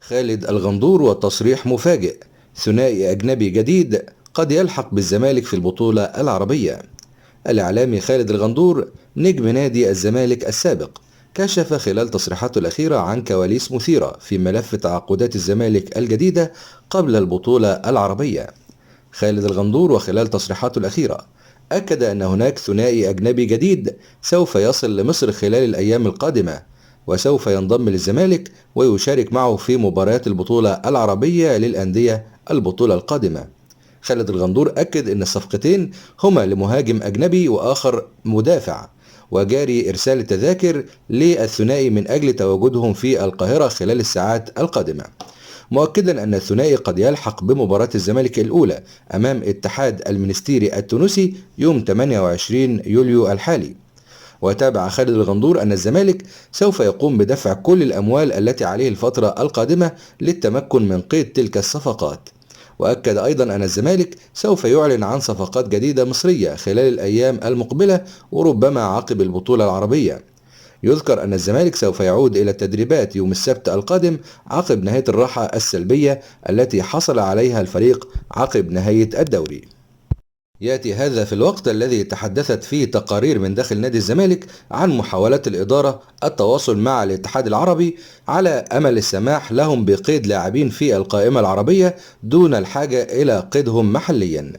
خالد الغندور والتصريح مفاجئ، ثنائي أجنبي جديد قد يلحق بالزمالك في البطولة العربية. الإعلامي خالد الغندور نجم نادي الزمالك السابق كشف خلال تصريحاته الأخيرة عن كواليس مثيرة في ملف تعاقدات الزمالك الجديدة قبل البطولة العربية. خالد الغندور وخلال تصريحاته الأخيرة أكد أن هناك ثنائي أجنبي جديد سوف يصل لمصر خلال الأيام القادمة، وسوف ينضم للزمالك ويشارك معه في مباريات البطولة العربية للأندية البطولة القادمة. خالد الغندور أكد أن الصفقتين هما لمهاجم أجنبي وآخر مدافع، وجاري إرسال التذاكر للثنائي من أجل تواجدهم في القاهرة خلال الساعات القادمة، مؤكدا أن الثنائي قد يلحق بمباراة الزمالك الأولى أمام اتحاد المنستيري التونسي يوم 28 يوليو الحالي. وتابع خالد الغندور أن الزمالك سوف يقوم بدفع كل الأموال التي عليه الفترة القادمة للتمكن من قيد تلك الصفقات. وأكد أيضا أن الزمالك سوف يعلن عن صفقات جديدة مصرية خلال الأيام المقبلة وربما عقب البطولة العربية. يذكر أن الزمالك سوف يعود إلى التدريبات يوم السبت القادم عقب نهاية الراحة السلبية التي حصل عليها الفريق عقب نهاية الدوري. يأتي هذا في الوقت الذي تحدثت فيه تقارير من داخل نادي الزمالك عن محاولات الإدارة التواصل مع الاتحاد العربي على أمل السماح لهم بقيد لاعبين في القائمة العربية دون الحاجة إلى قيدهم محليا.